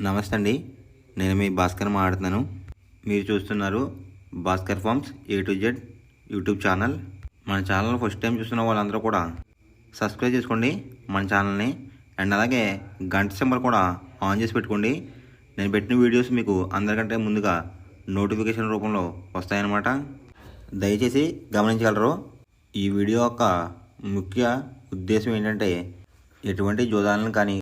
నమస్తే అండి. నేను మీ భాస్కర్ మాట్లాడుతున్నాను. మీరు చూస్తున్నారు Bhaskar farms A to Z YouTube channel. మన ఛానల్ ఫస్ట్ టైం చూస్తున్న వాళ్ళందరూ కూడా సబ్స్క్రైబ్ చేసుకోండి మన ఛానల్ని. అండ్ అలాగే గంట సింబల్ కూడా ఆన్ చేసి పెట్టుకోండి. నేను పెట్టిన వీడియోస్ మీకు అందరికంటే ముందుగా నోటిఫికేషన్ రూపంలో వస్తాయన్నమాట. దయచేసి గమనించగలరు. ఈ వీడియో యొక్క ముఖ్య ఉద్దేశం ఏంటంటే ఎటువంటి జోదాలను కానీ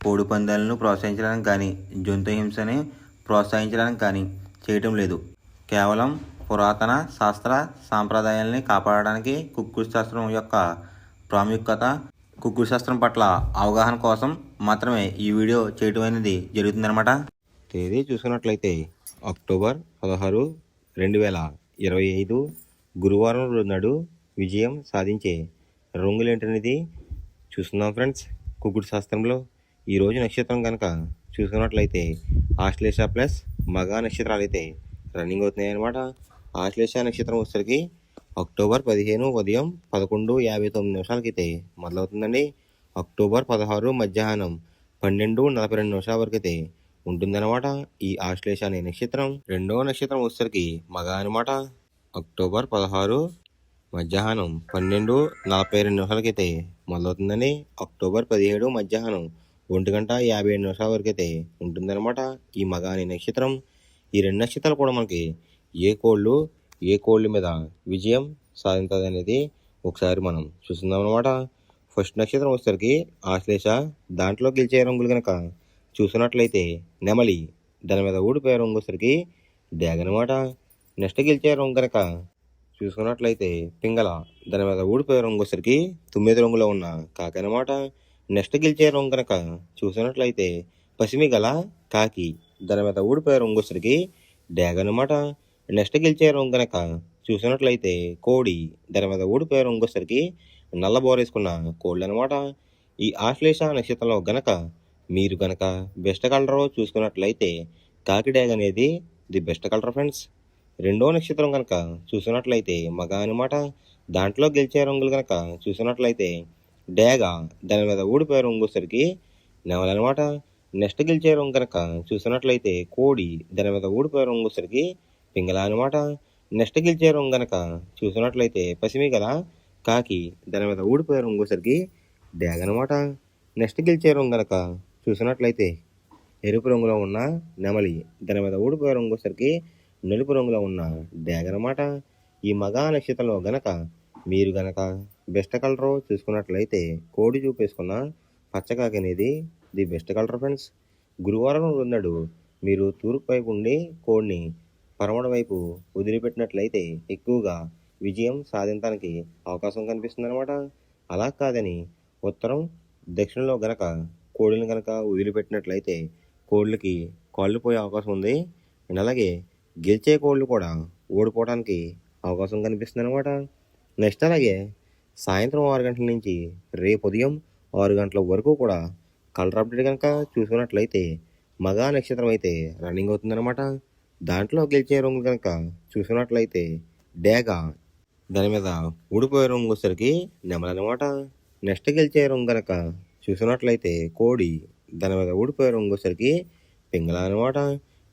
కోడి పందాలను ప్రోత్సహించడానికి కానీ జంతు హింసని ప్రోత్సహించడానికి కానీ చేయటం లేదు. కేవలం పురాతన శాస్త్ర సాంప్రదాయాల్ని కాపాడడానికి కుక్కుడు శాస్త్రం యొక్క ప్రాముఖ్యత, కుక్కుడు శాస్త్రం పట్ల అవగాహన కోసం మాత్రమే ఈ వీడియో చేయటం అనేది జరుగుతుందన్నమాట. తేదీ చూసుకున్నట్లయితే అక్టోబర్ 16, 2025 గురువారం నాడు విజయం సాధించే రంగులేంటనేది చూస్తున్నాం ఫ్రెండ్స్. కుక్కుడు శాస్త్రంలో ఈరోజు నక్షత్రం కనుక చూసుకున్నట్లయితే ఆశ్లేష ప్లస్ మగ నక్షత్రాలు అయితే రన్నింగ్ అవుతున్నాయి అన్నమాట. ఆశ్లేష నక్షత్రం వచ్చేసరికి అక్టోబర్ 15 ఉదయం 11:59 అయితే మొదలవుతుందండి. అక్టోబర్ 16 మధ్యాహ్నం 12:42 వరకు అయితే ఉంటుందన్నమాట ఈ ఆశ్లేష అనే నక్షత్రం. రెండవ నక్షత్రం వచ్చేసరికి మగ అనమాట. అక్టోబర్ 16 మధ్యాహ్నం 12:42 అయితే మొదలవుతుందని. అక్టోబర్ 17 మధ్యాహ్నం 1:57 వరకు అయితే ఉంటుందన్నమాట ఈ మగ అనే నక్షత్రం. ఈ రెండు నక్షత్రాలు కూడా మనకి ఏ కోళ్ళు మీద విజయం సాధించదు అనేది ఒకసారి మనం చూస్తున్నాం అనమాట. ఫస్ట్ నక్షత్రం వచ్చేసరికి ఆశ్లేష. దాంట్లో గెలిచే రంగులు కనుక చూసినట్లయితే నెమలి, దాని మీద ఊడిపోయే రంగు వచ్చేసరికి డ్యాగ్ అనమాట. నెక్స్ట్ గెలిచే రంగు కనుక చూసుకున్నట్లయితే పింగళ, దాని మీద ఊడిపోయే రంగు వచ్చేసరికి 9 రంగులో ఉన్న కాకి అనమాట. నెక్స్ట్ గెలిచే రంగు కనుక చూసినట్లయితే పసిమి గల కాకి, దాని మీద ఊడిపోయే రంగు వచ్చేసరికి డ్యాగ్ అనమాట. నెక్స్ట్ గెలిచే రంగు కనుక చూసినట్లయితే కోడి, దాని మీద ఊడిపోయే రంగు వచ్చేసరికి నల్ల బోరేసుకున్న కోళ్ళు అనమాట. ఈ ఆశ్లేష నక్షత్రంలో గనక మీరు గనక బెస్ట్ కలర్ చూసుకున్నట్లయితే కాకి డ్యాగ్ అనేది ది బెస్ట్ కలర్ ఫ్రెండ్స్. రెండో నక్షత్రం కనుక చూసినట్లయితే మగ అనమాట. దాంట్లో గెలిచే రంగులు కనుక చూసినట్లయితే డ్యాగ, దాని మీద ఊడిపోయే రంగు వచ్చేసరికి నెమలనమాట. నెక్స్ట్ గెలిచే రంగు కనుక చూసినట్లయితే కోడి, దాని మీద ఊడిపోయే రంగు వచ్చేసరికి పింగళ అనమాట. నెక్స్ట్ గెలిచే రంగు కనుక చూసినట్లయితే పసిమి గల కాకి, దాని మీద ఊడిపోయే రంగు వచ్చేసరికి డ్యాగ్ అనమాట. నెక్స్ట్ గెలిచే రంగు కనుక చూసినట్లయితే ఎరుపు రంగులో ఉన్న నెమలి, దాని మీద ఊడిపోయే రంగు వచ్చేసరికి నలుపు రంగులో ఉన్న డ్యాగ్ అనమాట. ఈ మగ నక్షత్రంలో గనక మీరు గనక బెస్ట్ కలర్ చూసుకున్నట్లయితే కోడి చూపేసుకున్న పచ్చకాకి అనేది ది బెస్ట్ కలర్ ఫ్రెండ్స్. గురువారం నాడు మీరు తూర్పు వైపు ఉండి కోడిని పరమడ వైపు వదిలిపెట్టినట్లయితే ఎక్కువగా విజయం సాధించడానికి అవకాశం కనిపిస్తుంది అనమాట. అలా కాదని ఉత్తరం దక్షిణంలో గనక కోడిని గనక వదిలిపెట్టినట్లయితే కోళ్ళకి కాళ్ళు పోయే అవకాశం ఉంది. అండ్ అలాగే గెలిచే కోళ్ళు కూడా ఓడిపోవడానికి అవకాశం కనిపిస్తుంది అనమాట. నెక్స్ట్ అలాగే సాయంత్రం 6 గంటల నుంచి రేపు ఉదయం 6 గంటల వరకు కూడా కలర్ అప్డేట్ కనుక చూసుకున్నట్లయితే మగ నక్షత్రం అయితే రన్నింగ్ అవుతుందన్నమాట. దాంట్లో గెలిచే రంగు కనుక చూసుకున్నట్లయితే డ్యాగ, దాని మీద ఊడిపోయే రంగు వచ్చేసరికి నెమలనమాట. నెక్స్ట్ గెలిచే రంగు కనుక చూసుకున్నట్లయితే కోడి, దాని మీద ఊడిపోయే రంగు వచ్చేసరికి పింగళ అనమాట.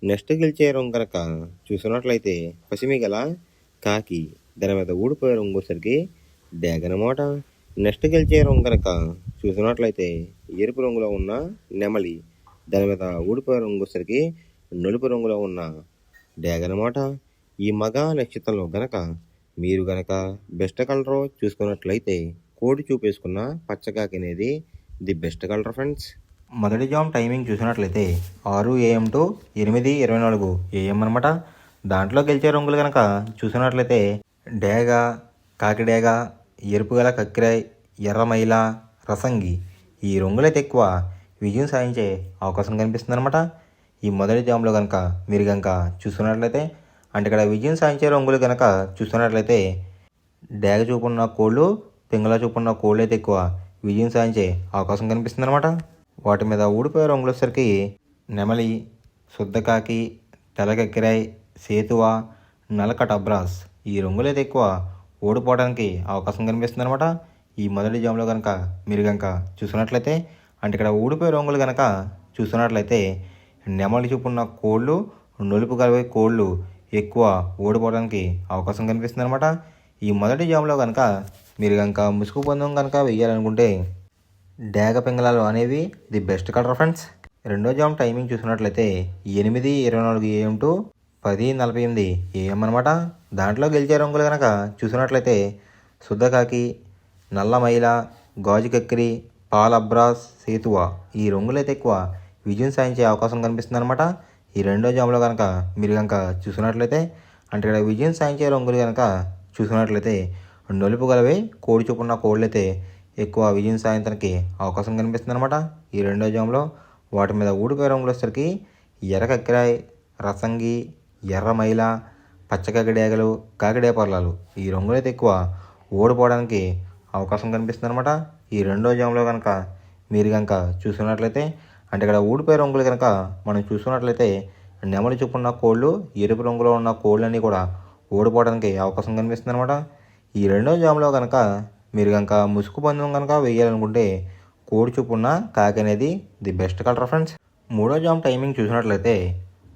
నెక్స్ట్ గెలిచే రంగు కనుక చూసుకున్నట్లయితే పసిమి గల కాకి, దాని మీద ఊడిపోయే రంగు వచ్చేసరికి డ్యాగ్ అనమాట. నెక్స్ట్ గెలిచే రంగు కనుక చూసుకున్నట్లయితే ఎరుపు రంగులో ఉన్న నెమలి, దాని మీద ఊడిపోయే రంగు వచ్చేసరికి నలుపు రంగులో ఉన్న డ్యాగ్ అనమాట. ఈ మగ నక్షత్రంలో గనక మీరు గనక బెస్ట్ కలర్ చూసుకున్నట్లయితే కోడి చూపేసుకున్న పచ్చకాకి అనేది ది బెస్ట్ కలర్ ఫ్రెండ్స్. మొదటి జామ్ టైమింగ్ చూసినట్లయితే 6 AM to 8:24 AM అనమాట. దాంట్లో గెలిచే రంగులు కనుక చూసినట్లయితే డ్యాగ, కాకి డ్యాగ, ఎరుపు గల కక్కిరాయ్, ఎర్రమైల, రసంగి ఈ రంగులైతే ఎక్కువ విజయం సాధించే అవకాశం కనిపిస్తుంది అనమాట. ఈ మొదటి జామ్లో కనుక మీరు కనుక చూసుకున్నట్లయితే అంటే ఇక్కడ విజయం సాధించే రంగులు కనుక చూసుకున్నట్లయితే డ్యాగ చూపున్న కోళ్ళు, పింగళ చూపున్న కోళ్ళు అయితే ఎక్కువ విజయం సాధించే అవకాశం కనిపిస్తుంది అనమాట. వాటి మీద ఊడిపోయే రంగులు వచ్చేసరికి నెమలి, శుద్ధకాకి, తెల్లకెక్కిరాయ్, సేతువ, నలకట అబ్రాస్ ఈ రంగులైతే ఎక్కువ ఓడిపోవడానికి అవకాశం కనిపిస్తుంది అనమాట. ఈ మొదటి జామ్లో కనుక మీరు కనుక చూసుకున్నట్లయితే అంటే ఇక్కడ ఊడిపోయే రంగులు కనుక చూసుకున్నట్లయితే నెమలి చూపున్న కోళ్ళు, నొలుపు గలవే కోళ్ళు ఎక్కువ ఓడిపోవడానికి అవకాశం కనిపిస్తుంది అనమాట. ఈ మొదటి జామ్లో కనుక మీరు కనుక ముసుగు పందెం కనుక వేయాలనుకుంటే డేగ పింగళాలు అనేవి ది బెస్ట్ కలర్ ఫ్రెండ్స్. రెండో జామ్ టైమింగ్ చూసినట్లయితే 8:24 AM టు 10:48 AM అనమాట. దాంట్లో గెలిచే రంగులు కనుక చూసినట్లయితే శుద్ధకాకి, నల్ల మైల, గాజు కక్కిరి, పాల్ అబ్రాస్, సేతువ ఈ రంగులైతే ఎక్కువ విజయం సాధించే అవకాశం కనిపిస్తుంది అనమాట. ఈ రెండో జామ్లో కనుక మీరు కనుక చూసినట్లయితే అంటే ఇక్కడ విజయం సాధించే రంగులు కనుక చూసినట్లయితే నలుపు గలవే కోడి చూపున్న కోళ్ళు అయితే ఎక్కువ విజయం సాధించడానికి అవకాశం కనిపిస్తుంది అనమాట. ఈ రెండో జామ్లో వాటి మీద ఊడిపోయే రంగులు వచ్చేసరికి ఎర్ర కక్కిరాయ్, రసంగి, ఎర్ర మైల, పచ్చకాకిడేగలు, కాకిడే పర్లాలు ఈ రంగులు అయితే ఎక్కువ ఓడిపోవడానికి అవకాశం కనిపిస్తుంది అనమాట. ఈ రెండో జామ్లో కనుక మీరు కనుక చూసుకున్నట్లయితే అంటే ఇక్కడ ఊడిపోయే రంగులు కనుక మనం చూసుకున్నట్లయితే నెమలి చూపున్న కోళ్ళు, ఎరుపు రంగులో ఉన్న కోళ్ళన్నీ కూడా ఓడిపోవడానికి అవకాశం కనిపిస్తుంది అనమాట. ఈ రెండో జామ్లో కనుక మీరు కనుక ముసుగు పందెం కనుక వేయాలనుకుంటే కోడి చూపున్న కాకి అనేది ది బెస్ట్ కలర్ ఫ్రెండ్స్. మూడో జామ్ టైమింగ్ చూసినట్లయితే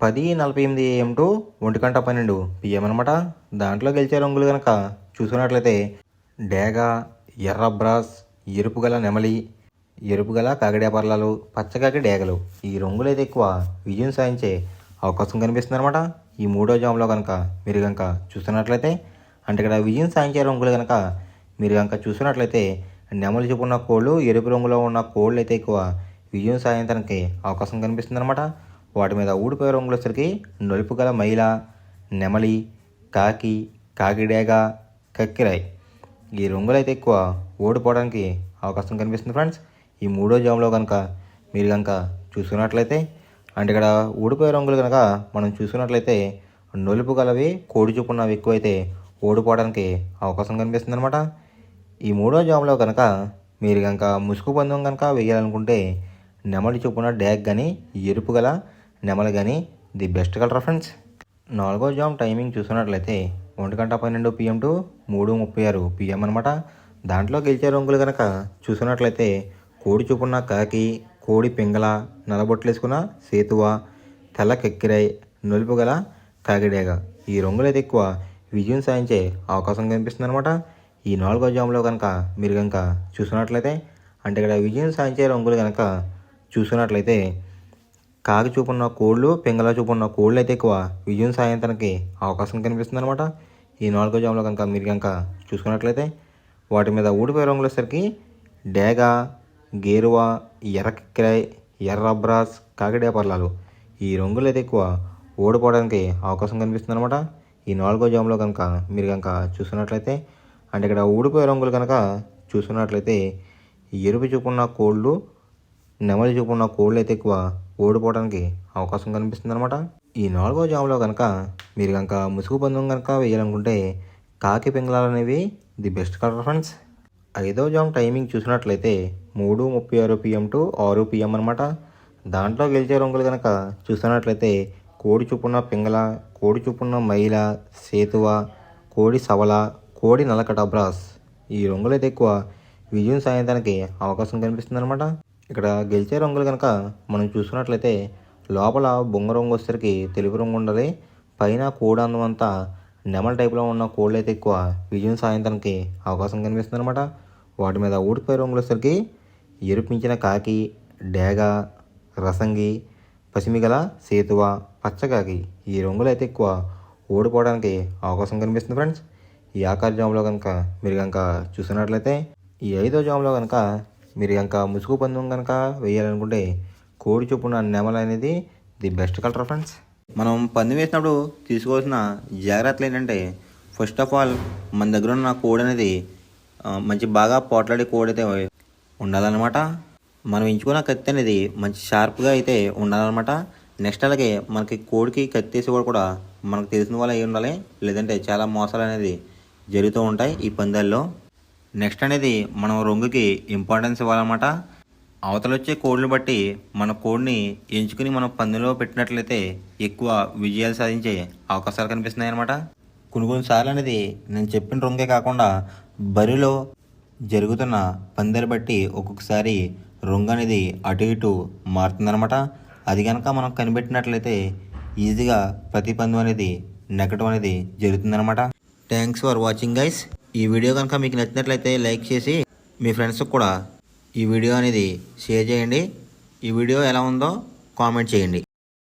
10:48 AM టు 1:12 PM అనమాట. దాంట్లో గెలిచే రంగులు కనుక చూసుకున్నట్లయితే డేగ, ఎర్ర బ్రాస్, ఎరుపు గల నెమలి, ఎరుపు గల కాకిడే పర్లాలు, పచ్చకాకి డేగలు ఈ రంగులు అయితే ఎక్కువ విజయం సాధించే అవకాశం కనిపిస్తుంది అనమాట. ఈ మూడో జామ్లో కనుక మీరు కనుక చూస్తున్నట్లయితే అంటే ఇక్కడ విజయం సాధించే రంగులు కనుక మీరు కనుక చూసినట్లయితే నెమలి చూపున్న కోళ్ళు, ఎరుపు రంగులో ఉన్న కోళ్ళు అయితే ఎక్కువ విజయం సాధించడానికి అవకాశం కనిపిస్తుంది అనమాట. వాటి మీద ఊడిపోయే రంగులు వచ్చరికి నలుపు గల మైల, నెమలి, కాకి, కాకిడేగ, కక్కిరాయ్ ఈ రంగులు అయితే ఎక్కువ ఓడిపోవడానికి అవకాశం కనిపిస్తుంది ఫ్రెండ్స్. ఈ మూడో జామ్లో కనుక మీరు కనుక చూసుకున్నట్లయితే అంటే ఇక్కడ ఊడిపోయే రంగులు కనుక మనం చూసుకున్నట్లయితే నలుపు గలవి కోడి చూపున్నవి ఎక్కువైతే ఓడిపోవడానికి అవకాశం కనిపిస్తుంది అనమాట. ఈ మూడో జామ్లో కనుక మీరు కనుక ముసుగు పందెం కనుక వేయాలనుకుంటే నెమలి చూపున్న డ్యాగ్ కానీ, ఎరుపు గల నెమలి కానీ ది బెస్ట్ కలర్ ఫ్రెండ్స్. నాలుగో జామ్ టైమింగ్ చూసుకున్నట్లయితే 1:12 PM టు 3:36 PM అనమాట. దాంట్లో గెలిచే రంగులు కనుక చూసుకున్నట్లయితే కోడి చూపున్న కాకి, కోడి పింగళ, నల్లబొట్లు వేసుకున్న సేతువ, తెల్ల కెక్కిరాయ్, నలుపు గల కాకిడేగ ఈ రంగులు అయితే ఎక్కువ విజయం సాధించే అవకాశం కనిపిస్తుంది అనమాట. ఈ నాలుగో జామ్లో కనుక మీరు కనుక చూసుకున్నట్లయితే అంటే ఇక్కడ విజయం సాధించే రంగులు కనుక చూసుకున్నట్లయితే కాకి చూపున్న కోళ్ళు, పింగళ చూపున్న కోళ్ళు అయితే ఎక్కువ విజయం సాధించడానికి అవకాశం కనిపిస్తుంది అనమాట. ఈ నాలుగో జామ్లో కనుక మీరు కనుక చూసుకున్నట్లయితే వాటి మీద ఊడిపోయే రంగులు వచ్చేసరికి డేగ, గేరువ, ఎర్ర కిక్కిరాయ్, ఎర్ర బ్రాస్, కాకిడే పర్లాలు ఈ రంగులు అయితే ఎక్కువ ఓడిపోవడానికి అవకాశం కనిపిస్తుంది అనమాట. ఈ నాలుగో జామ్లో కనుక మీరు కనుక చూసుకున్నట్లయితే అంటే ఇక్కడ ఊడిపోయే రంగులు కనుక చూసుకున్నట్లయితే ఎరుపు చూపున్న కోళ్ళు, నెమలి చూపున్న కోళ్ళు అయితే ఎక్కువ ఓడిపోవడానికి అవకాశం కనిపిస్తుంది అనమాట. ఈ నాలుగో జామ్లో కనుక మీరు కనుక ముసుగు పందెం కనుక వేయాలనుకుంటే కాకి పింగళాలు అనేవి ది బెస్ట్ కలర్ ఫ్రెండ్స్. ఐదో జామ్ టైమింగ్ చూసినట్లయితే 3:36 PM టు 6 PM అనమాట. దాంట్లో గెలిచే రంగులు కనుక చూసినట్లయితే కోడి చూపున్న పింగళ, కోడి చూపున్న మైల, సేతువ, కోడి సవల, కోడి నల్లకట బ్రాస్ ఈ రంగులు అయితే ఎక్కువ విజయం సాధించడానికి అవకాశం కనిపిస్తుంది అనమాట. ఇక్కడ గెలిచే రంగులు కనుక మనం చూసుకున్నట్లయితే లోపల బొంగ రంగు వచ్చేసరికి తెలుపు రంగు ఉండాలి, పైన కోడి అందం అంతా నెమల టైప్లో ఉన్న కోళ్ళు అయితే ఎక్కువ విజయం సాధించడానికి అవకాశం కనిపిస్తుంది అనమాట. వాటి మీద ఊడిపోయే రంగులు వచ్చేసరికి ఎరుపించిన కాకి, డేగ, రసంగి, పసిమిగల, సేతువ, పచ్చకాకి ఈ రంగులు అయితే ఎక్కువ ఓడిపోవడానికి అవకాశం కనిపిస్తుంది ఫ్రెండ్స్. ఈ ఆఖరి జామ్లో కనుక మీరు కనుక చూసినట్లయితే ఈ ఐదో జామ్లో కనుక మీరు కనుక ముసుగు పందెం కనుక వేయాలనుకుంటే కోడి చూపున నెమల అనేది ది బెస్ట్ కలర్ ఫ్రెండ్స్. మనం పందెం వేసినప్పుడు తీసుకోవాల్సిన జాగ్రత్తలు ఏంటంటే ఫస్ట్ ఆఫ్ ఆల్ మన దగ్గర ఉన్న కోడి అనేది మంచి బాగా పోట్లాడే కోడి అయితే ఉండాలన్నమాట. మనం ఎంచుకున్న కత్తి అనేది మంచి షార్ప్గా అయితే ఉండాలన్నమాట. నెక్స్ట్ అలాగే మనకి కోడికి కత్తి వేసి కూడా మనకు తెలిసిన వాళ్ళు అయి ఉండాలి, లేదంటే చాలా మోసాలు అనేది జరుగుతూ ఉంటాయి ఈ పందాల్లో. నెక్స్ట్ అనేది మనం రంగుకి ఇంపార్టెన్స్ ఇవ్వాలన్నమాట. అవతల వచ్చే కోడ్ని బట్టి మన కోడ్ని ఎంచుకుని మనం పందెంలో పెట్టినట్లయితే ఎక్కువ విజయాలు సాధించే అవకాశాలు కనిపిస్తున్నాయి అన్నమాట. కొన్నిసార్లు అనేది నేను చెప్పిన రంగే కాకుండా బరిలో జరుగుతున్న పందాలు బట్టి ఒక్కొక్కసారి రంగు అనేది అటు ఇటు మారుతుందన్నమాట. అది కనుక మనం కనిపెట్టినట్లయితే ఈజీగా ప్రతి పందెం అనేది నెగ్గడం అనేది జరుగుతుందన్నమాట. Thanks for watching guys. ఈ వీడియో కనుక మీకు నచ్చినట్లయితే లైక్ చేసి మీ ఫ్రెండ్స్కి కూడా ఈ వీడియో అనేది షేర్ చేయండి. ఈ వీడియో ఎలా ఉందో కామెంట్ చేయండి.